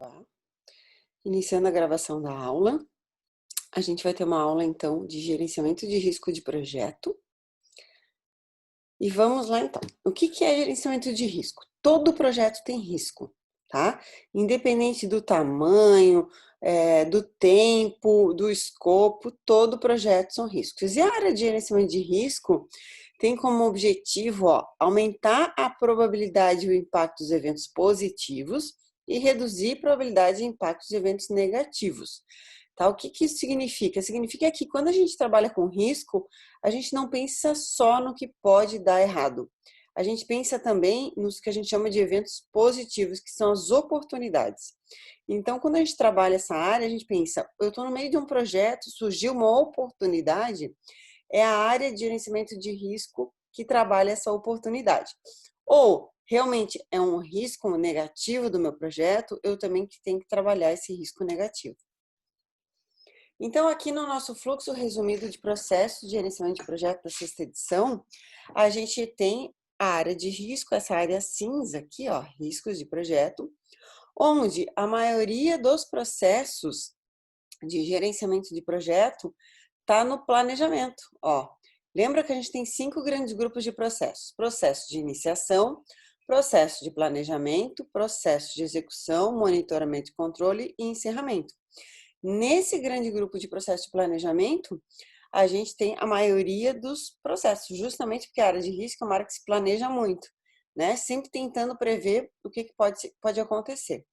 Tá? Iniciando a gravação da aula, a gente vai ter uma aula então de gerenciamento de risco de projeto. E vamos lá então. O que é gerenciamento de risco? Todo projeto tem risco, tá? Independente do tamanho, do tempo, do escopo, todo projeto são riscos. E a área de gerenciamento de risco tem como objetivo, aumentar a probabilidade e o impacto dos eventos positivos e reduzir a probabilidade de impacto dos eventos negativos. Tá? O que isso significa? Significa que quando a gente trabalha com risco, a gente não pensa só no que pode dar errado. A gente pensa também nos que a gente chama de eventos positivos, que são as oportunidades. Então, quando a gente trabalha essa área, a gente pensa, eu estou no meio de um projeto, surgiu uma oportunidade, é a área de gerenciamento de risco que trabalha essa oportunidade. Ou, realmente, é um risco negativo do meu projeto, eu também tenho que trabalhar esse risco negativo. Então, aqui no nosso fluxo resumido de processo de gerenciamento de projeto da sexta edição, a gente tem a área de risco, essa área cinza aqui, riscos de projeto, onde a maioria dos processos de gerenciamento de projeto está no planejamento, Lembra que a gente tem 5 grandes grupos de processos: processo de iniciação, processo de planejamento, processo de execução, monitoramento e controle e encerramento. Nesse grande grupo de processo de planejamento, a gente tem a maioria dos processos, justamente porque a área de risco é uma área que se planeja muito, né? Sempre tentando prever o que pode acontecer.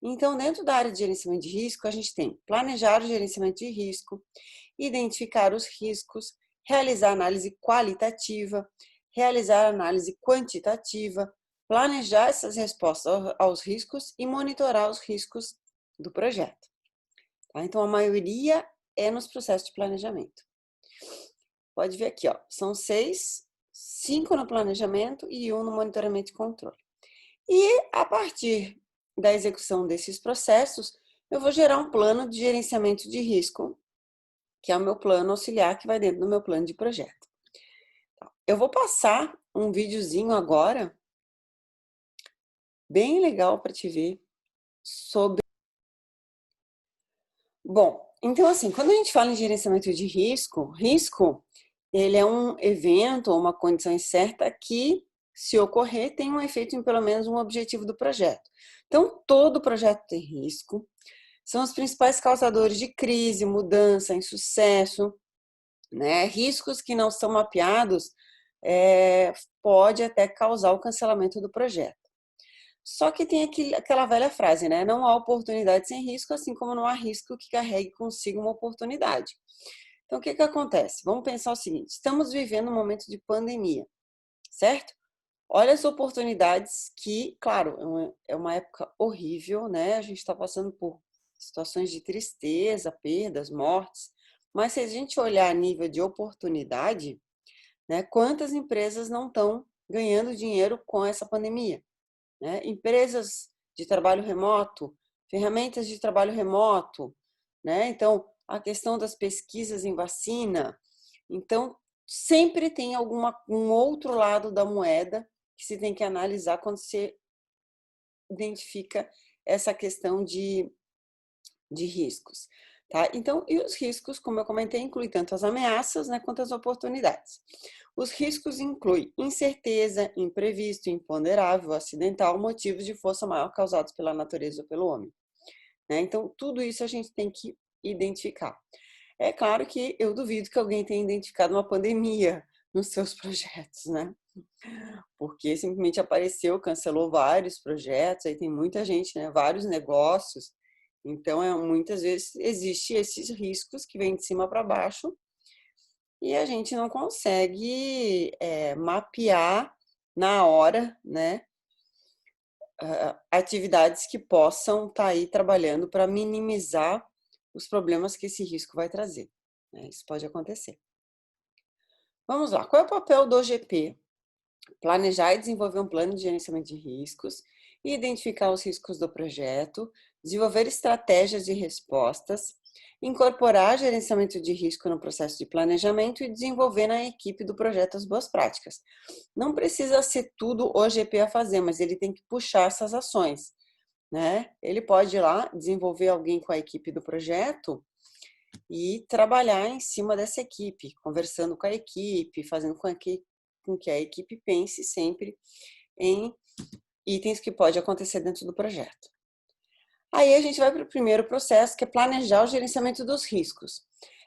Então, dentro da área de gerenciamento de risco, a gente tem planejar o gerenciamento de risco, identificar os riscos, realizar análise qualitativa, realizar análise quantitativa, planejar essas respostas aos riscos e monitorar os riscos do projeto. Tá? Então, a maioria é nos processos de planejamento. Pode ver aqui, são 6, 5 no planejamento e 1 no monitoramento e controle. E a partir da execução desses processos, eu vou gerar um plano de gerenciamento de risco, que é o meu plano auxiliar, que vai dentro do meu plano de projeto. Eu vou passar um videozinho agora, bem legal para te ver, sobre... Bom, então assim, quando a gente fala em gerenciamento de risco, ele é um evento ou uma condição incerta que, se ocorrer, tem um efeito em pelo menos um objetivo do projeto. Então, todo projeto tem risco, são os principais causadores de crise, mudança, insucesso, né? Riscos que não são mapeados pode até causar o cancelamento do projeto. Só que tem aquela velha frase, né? Não há oportunidade sem risco, assim como não há risco que carregue consigo uma oportunidade. Então, o que acontece? Vamos pensar o seguinte: estamos vivendo um momento de pandemia, certo? Olha as oportunidades que, claro, é uma época horrível, né? A gente está passando por situações de tristeza, perdas, mortes, mas se a gente olhar a nível de oportunidade, né? Quantas empresas não estão ganhando dinheiro com essa pandemia? Né? Empresas de trabalho remoto, ferramentas de trabalho remoto, né? Então, a questão das pesquisas em vacina. Então, sempre tem um outro lado da moeda que se tem que analisar quando você identifica essa questão de riscos. Tá? Então, e os riscos, como eu comentei, incluem tanto as ameaças, né, quanto as oportunidades. Os riscos incluem incerteza, imprevisto, imponderável, acidental, motivos de força maior causados pela natureza ou pelo homem. Né? Então, tudo isso a gente tem que identificar. É claro que eu duvido que alguém tenha identificado uma pandemia nos seus projetos, né? Porque simplesmente apareceu, cancelou vários projetos, aí tem muita gente, né? Vários negócios. Então, muitas vezes existe esses riscos que vêm de cima para baixo e a gente não consegue mapear na hora, né, atividades que possam estar aí trabalhando para minimizar os problemas que esse risco vai trazer. Né? Isso pode acontecer. Vamos lá, qual é o papel do OGP? Planejar e desenvolver um plano de gerenciamento de riscos, identificar os riscos do projeto, desenvolver estratégias de respostas, incorporar gerenciamento de risco no processo de planejamento e desenvolver na equipe do projeto as boas práticas. Não precisa ser tudo o GP a fazer, mas ele tem que puxar essas ações. né? Ele pode ir lá, desenvolver alguém com a equipe do projeto e trabalhar em cima dessa equipe, conversando com a equipe, fazendo com que a equipe pense sempre em itens que pode acontecer dentro do projeto. Aí a gente vai para o primeiro processo, que é planejar o gerenciamento dos riscos.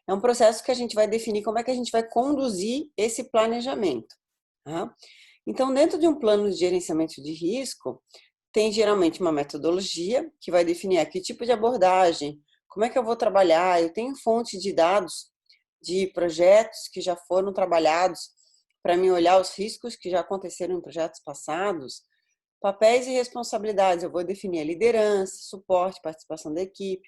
É um processo que a gente vai definir como é que a gente vai conduzir esse planejamento. Tá? Então, dentro de um plano de gerenciamento de risco, tem geralmente uma metodologia que vai definir que tipo de abordagem, como é que eu vou trabalhar, eu tenho fonte de dados de projetos que já foram trabalhados para me olhar os riscos que já aconteceram em projetos passados, papéis e responsabilidades, eu vou definir a liderança, suporte, participação da equipe,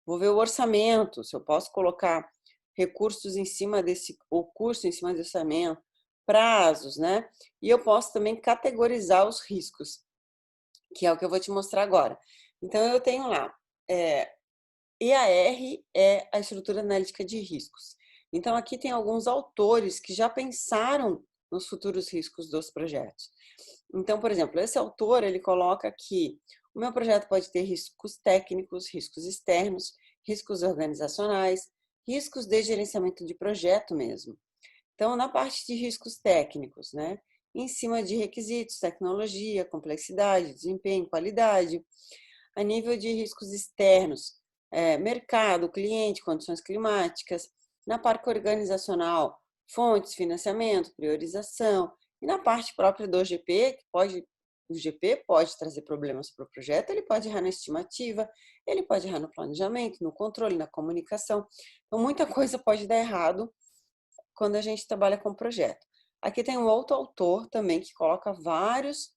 vou ver o orçamento, se eu posso colocar recursos em cima o curso em cima desse orçamento, prazos, né? E eu posso também categorizar os riscos, que é o que eu vou te mostrar agora. Então, eu tenho lá, EAR é a estrutura analítica de riscos. Então, aqui tem alguns autores que já pensaram nos futuros riscos dos projetos. Então, por exemplo, esse autor, ele coloca que o meu projeto pode ter riscos técnicos, riscos externos, riscos organizacionais, riscos de gerenciamento de projeto mesmo. Então, na parte de riscos técnicos, né? Em cima de requisitos, tecnologia, complexidade, desempenho, qualidade. A nível de riscos externos, mercado, cliente, condições climáticas. Na parte organizacional, fontes, financiamento, priorização. E na parte própria do GP, o GP pode trazer problemas para o projeto, ele pode errar na estimativa, ele pode errar no planejamento, no controle, na comunicação. Então, muita coisa pode dar errado quando a gente trabalha com projeto. Aqui tem um outro autor também que coloca vários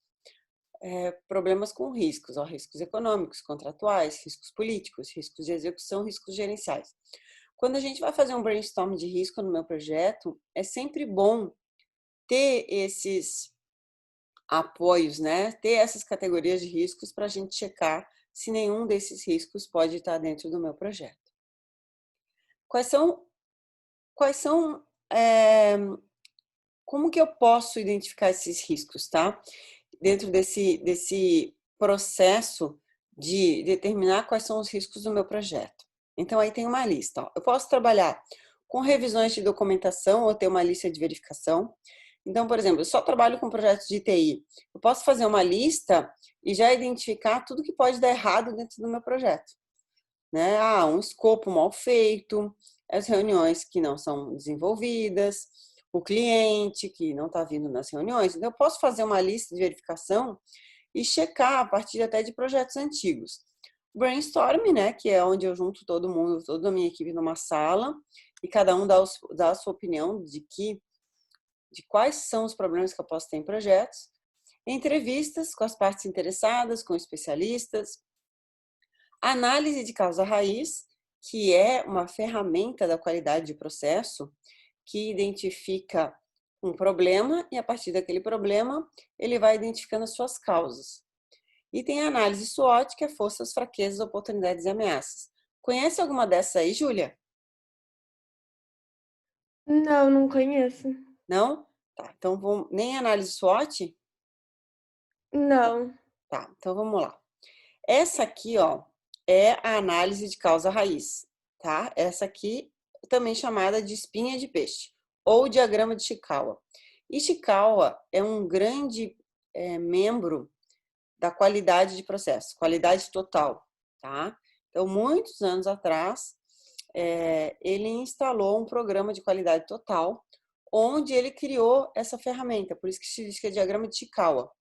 problemas com riscos, riscos econômicos, contratuais, riscos políticos, riscos de execução, riscos gerenciais. Quando a gente vai fazer um brainstorm de risco no meu projeto, é sempre bom ter esses apoios, né? Ter essas categorias de riscos para a gente checar se nenhum desses riscos pode estar dentro do meu projeto. Como que eu posso identificar esses riscos, tá? Dentro desse processo de determinar quais são os riscos do meu projeto. Então, aí tem uma lista. Ó. Eu posso trabalhar com revisões de documentação ou ter uma lista de verificação. Então, por exemplo, eu só trabalho com projetos de TI. Eu posso fazer uma lista e já identificar tudo que pode dar errado dentro do meu projeto. Né? Um escopo mal feito, as reuniões que não são desenvolvidas, o cliente que não está vindo nas reuniões. Então, eu posso fazer uma lista de verificação e checar a partir até de projetos antigos. Brainstorm, né, que é onde eu junto todo mundo, toda a minha equipe numa sala e cada um dá a sua opinião de quais são os problemas que eu posso ter em projetos. Entrevistas com as partes interessadas, com especialistas. Análise de causa raiz, que é uma ferramenta da qualidade de processo que identifica um problema e a partir daquele problema ele vai identificando as suas causas. E tem a análise SWOT, que é forças, fraquezas, oportunidades e ameaças. Conhece alguma dessas aí, Júlia? Não, não conheço. Não? Tá, então nem análise SWOT? Não. Tá, então vamos lá. Essa aqui, ó, é a análise de causa raiz, tá? Essa aqui também chamada de espinha de peixe ou diagrama de Ishikawa. Ishikawa é um grande membro da qualidade de processo, qualidade total, tá? Então, muitos anos atrás, ele instalou um programa de qualidade total, onde ele criou essa ferramenta, por isso que se diz que é diagrama de Ishikawa.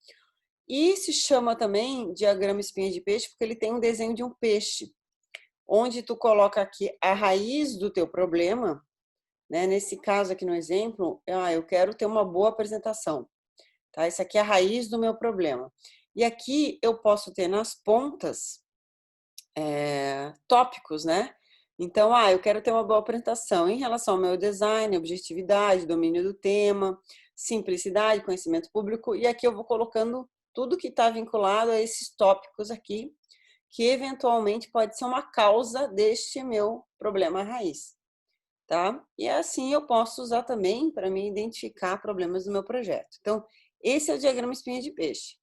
E se chama também diagrama espinha de peixe, porque ele tem um desenho de um peixe, onde tu coloca aqui a raiz do teu problema, né? Nesse caso aqui no exemplo, eu quero ter uma boa apresentação, tá? Essa aqui é a raiz do meu problema. E aqui eu posso ter nas pontas tópicos, né? Então, eu quero ter uma boa apresentação em relação ao meu design, objetividade, domínio do tema, simplicidade, conhecimento público, e aqui eu vou colocando tudo que está vinculado a esses tópicos aqui, que eventualmente pode ser uma causa deste meu problema raiz, tá? E assim eu posso usar também para me identificar problemas do meu projeto. Então, esse é o diagrama espinha de peixe.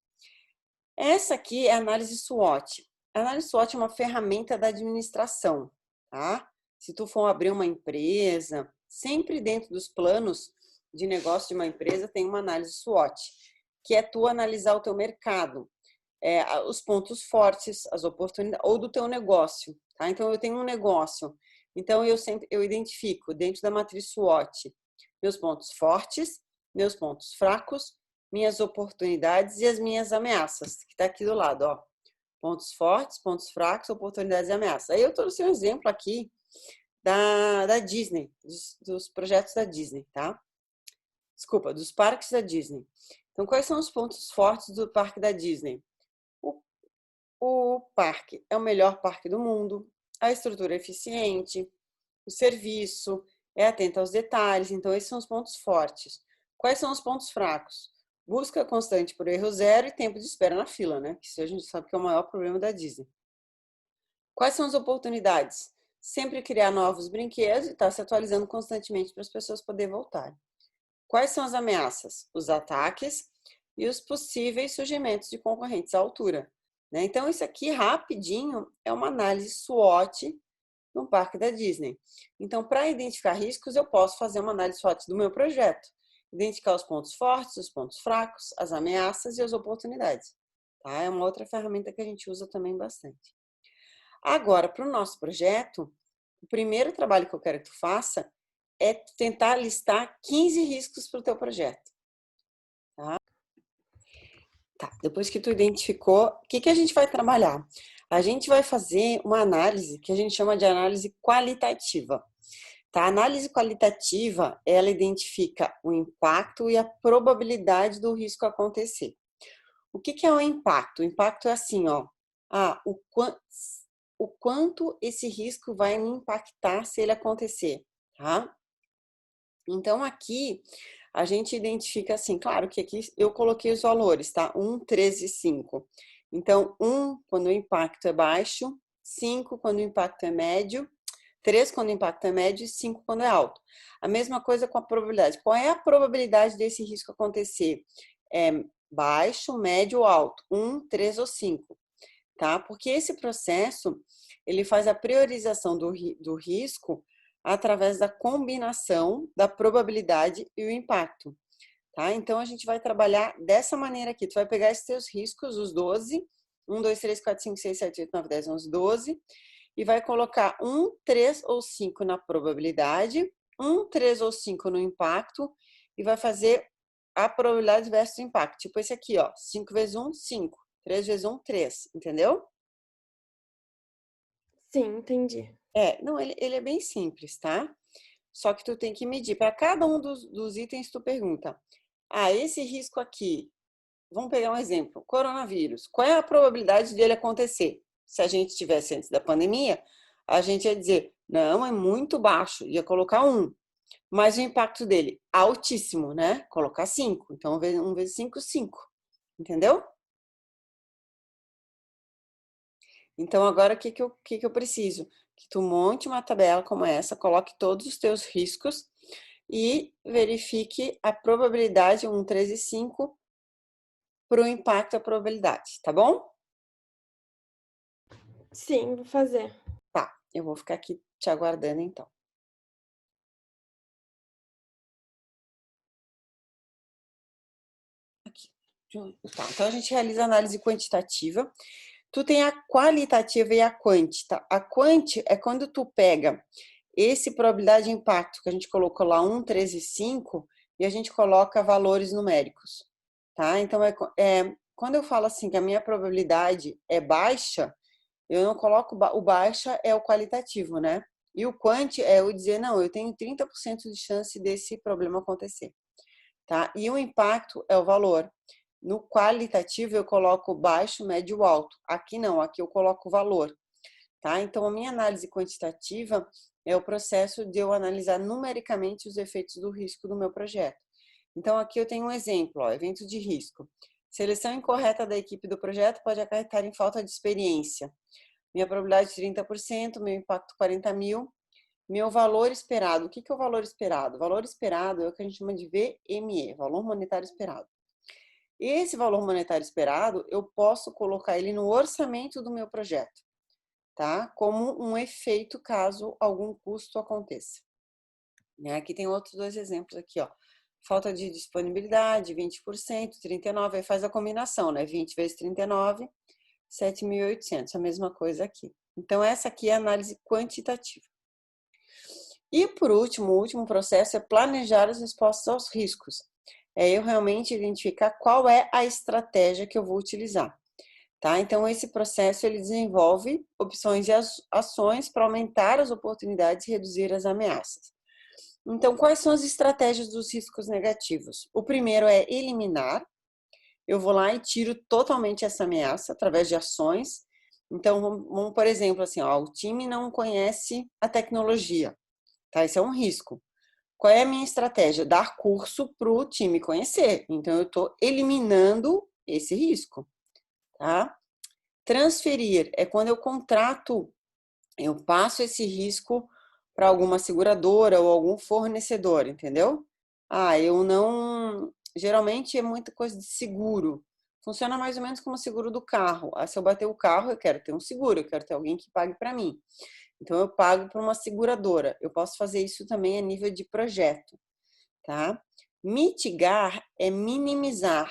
Essa aqui é a análise SWOT. A análise SWOT é uma ferramenta da administração, tá? Se tu for abrir uma empresa, sempre dentro dos planos de negócio de uma empresa tem uma análise SWOT, que é tu analisar o teu mercado, os pontos fortes, as oportunidades, ou do teu negócio, tá? Então, eu tenho um negócio, então eu identifico dentro da matriz SWOT meus pontos fortes, meus pontos fracos, minhas oportunidades e as minhas ameaças, que está aqui do lado, ó. Pontos fortes, pontos fracos, oportunidades e ameaças. Aí eu trouxe um exemplo aqui da Disney, dos projetos da Disney, tá? Desculpa, dos parques da Disney. Então, quais são os pontos fortes do parque da Disney? O parque é o melhor parque do mundo, a estrutura é eficiente, o serviço é atento aos detalhes. Então, esses são os pontos fortes. Quais são os pontos fracos? Busca constante por erro zero e tempo de espera na fila, né? Que isso a gente sabe que é o maior problema da Disney. Quais são as oportunidades? Sempre criar novos brinquedos e estar se atualizando constantemente para as pessoas poderem voltar. Quais são as ameaças? Os ataques e os possíveis surgimentos de concorrentes à altura. Né? Então, isso aqui, rapidinho, é uma análise SWOT no parque da Disney. Então, para identificar riscos, eu posso fazer uma análise SWOT do meu projeto. Identificar os pontos fortes, os pontos fracos, as ameaças e as oportunidades. Tá? É uma outra ferramenta que a gente usa também bastante. Agora, para o nosso projeto, o primeiro trabalho que eu quero que tu faça é tentar listar 15 riscos para o teu projeto. Tá, depois que tu identificou, o que a gente vai trabalhar? A gente vai fazer uma análise que a gente chama de análise qualitativa. Tá? A análise qualitativa, ela identifica o impacto e a probabilidade do risco acontecer. O que é o impacto? O impacto é assim, ó. O quanto esse risco vai me impactar se ele acontecer, tá? Então, aqui, a gente identifica assim, claro que aqui eu coloquei os valores, tá? 1, 3 e 5. Então, 1 quando o impacto é baixo, 5 quando o impacto é médio, 3 quando o impacto é médio e 5 quando é alto. A mesma coisa com a probabilidade. Qual é a probabilidade desse risco acontecer? É baixo, médio ou alto? 1, 3 ou 5, tá? Porque esse processo, ele faz a priorização do risco através da combinação da probabilidade e o impacto, tá? Então, a gente vai trabalhar dessa maneira aqui. Tu vai pegar esses teus riscos, os 12, 1, 2, 3, 4, 5, 6, 7, 8, 9, 10, 11, 12, e vai colocar 1, 3 ou 5 na probabilidade, 1, 3 ou 5 no impacto, e vai fazer a probabilidade versus o impacto. Tipo esse aqui, ó, 5 vezes 1, 5, 3 vezes 1, 3, entendeu? Sim, entendi. Não, ele é bem simples, tá? Só que tu tem que medir. Para cada um dos itens, tu pergunta: esse risco aqui, vamos pegar um exemplo: coronavírus. Qual é a probabilidade dele acontecer? Se a gente tivesse antes da pandemia, a gente ia dizer: não, é muito baixo, ia colocar 1. Mas o impacto dele, altíssimo, né? Colocar 5. Então, 1 vezes 5, 5. Entendeu? Então, agora o que eu preciso? Que tu monte uma tabela como essa, coloque todos os teus riscos e verifique a probabilidade 1, 3 e 5 para o impacto e a probabilidade, tá bom? Sim, vou fazer. Tá, eu vou ficar aqui te aguardando então. Aqui. Tá, então a gente realiza a análise quantitativa. Tu tem a qualitativa e a quanti, tá? A quanti é quando tu pega esse probabilidade de impacto que a gente colocou lá 1, 3 e 5 e a gente coloca valores numéricos, tá? Então, quando eu falo assim que a minha probabilidade é baixa, eu não coloco, o baixa é o qualitativo, né? E o quanti é eu dizer, não, eu tenho 30% de chance desse problema acontecer, tá? E o impacto é o valor. No qualitativo eu coloco baixo, médio, alto. Aqui não, aqui eu coloco o valor, tá? Então a minha análise quantitativa é o processo de eu analisar numericamente os efeitos do risco do meu projeto. Então aqui eu tenho um exemplo, ó, evento de risco. Seleção incorreta da equipe do projeto pode acarretar em falta de experiência. Minha probabilidade 30%, meu impacto 40 mil. Meu valor esperado. O que é o valor esperado? O valor esperado é o que a gente chama de VME, valor monetário esperado. Esse valor monetário esperado, eu posso colocar ele no orçamento do meu projeto, tá? Como um efeito caso algum custo aconteça. Né? Aqui tem outros dois exemplos aqui, ó. Falta de disponibilidade, 20%, 39%, aí faz a combinação, né? 20 vezes 39, 7.800, a mesma coisa aqui. Então, essa aqui é a análise quantitativa. E, por último, o último processo é planejar as respostas aos riscos. É eu realmente identificar qual é a estratégia que eu vou utilizar. Tá? Então, esse processo ele desenvolve opções e ações para aumentar as oportunidades e reduzir as ameaças. Então, quais são as estratégias dos riscos negativos? O primeiro é eliminar. Eu vou lá e tiro totalmente essa ameaça através de ações. Então, vamos por exemplo, assim, ó, o time não conhece a tecnologia, tá? Esse é um risco. Qual é a minha estratégia? Dar curso para o time conhecer. Então, eu estou eliminando esse risco, tá? Transferir é quando eu contrato, eu passo esse risco para alguma seguradora ou algum fornecedor, entendeu? Eu não. Geralmente é muita coisa de seguro. Funciona mais ou menos como o seguro do carro. Se eu bater o carro, eu quero ter um seguro, eu quero ter alguém que pague para mim. Então, eu pago para uma seguradora. Eu posso fazer isso também a nível de projeto, tá? Mitigar é minimizar.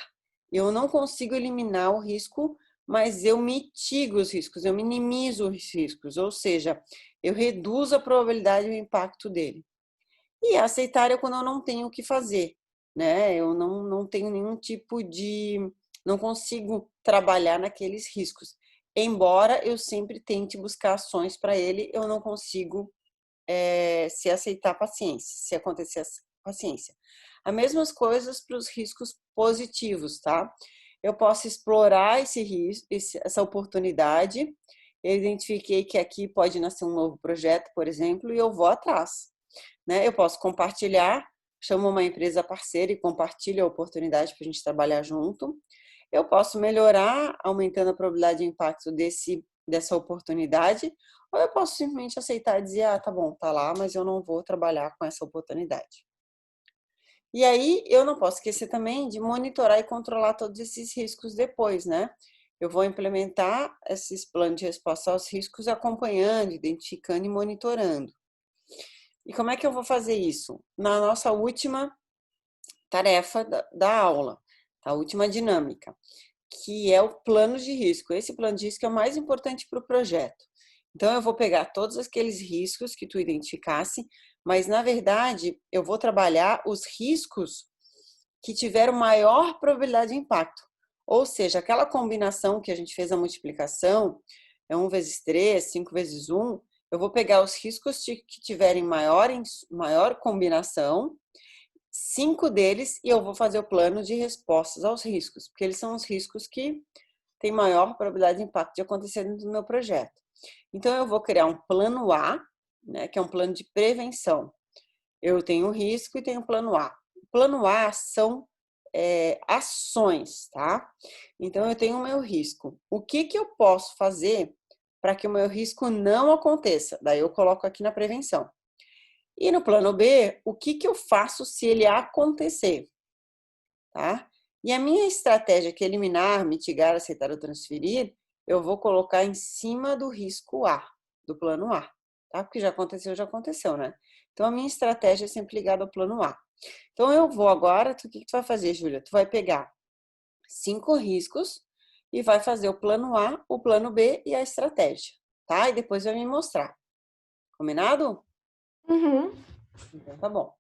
Eu não consigo eliminar o risco, mas eu mitigo os riscos, eu minimizo os riscos, ou seja, eu reduzo a probabilidade e o impacto dele. E aceitar é quando eu não tenho o que fazer, né? Eu não tenho nenhum tipo de. Não consigo trabalhar naqueles riscos. Embora eu sempre tente buscar ações para ele, eu não consigo se aceitar paciência, se acontecer paciência. As mesmas coisas para os riscos positivos, tá? Eu posso explorar esse risco, essa oportunidade. Eu identifiquei que aqui pode nascer um novo projeto, por exemplo, e eu vou atrás, né? Eu posso compartilhar, chamo uma empresa parceira e compartilho a oportunidade para a gente trabalhar junto. Eu posso melhorar, aumentando a probabilidade de impacto dessa oportunidade, ou eu posso simplesmente aceitar e dizer, tá bom, tá lá, mas eu não vou trabalhar com essa oportunidade. E aí, eu não posso esquecer também de monitorar e controlar todos esses riscos depois, né? Eu vou implementar esses planos de resposta aos riscos acompanhando, identificando e monitorando. E como é que eu vou fazer isso? Na nossa última tarefa da aula, a última dinâmica, que é o plano de risco. Esse plano de risco é o mais importante para o projeto. Então, eu vou pegar todos aqueles riscos que tu identificasse, mas, na verdade, eu vou trabalhar os riscos que tiveram maior probabilidade de impacto. Ou seja, aquela combinação que a gente fez a multiplicação, é 1 vezes 3, 5 vezes 1, eu vou pegar os riscos que tiverem maior combinação, 5 deles, e eu vou fazer o plano de respostas aos riscos, porque eles são os riscos que têm maior probabilidade de impacto de acontecer dentro do meu projeto. Então, eu vou criar um plano A, né, que é um plano de prevenção. Eu tenho o risco e tenho o plano A. O plano A são ações, tá? Então, eu tenho o meu risco. O que eu posso fazer para que o meu risco não aconteça? Daí eu coloco aqui na prevenção. E no plano B, o que eu faço se ele acontecer? Tá? E a minha estratégia, que é eliminar, mitigar, aceitar ou transferir, eu vou colocar em cima do risco A, do plano A, tá? Porque já aconteceu, né? Então, a minha estratégia é sempre ligada ao plano A. Então, eu vou agora, o que tu vai fazer, Júlia? Tu vai pegar 5 riscos e vai fazer o plano A, o plano B e a estratégia, tá? E depois vai me mostrar. Combinado? Uhum. Então, tá bom.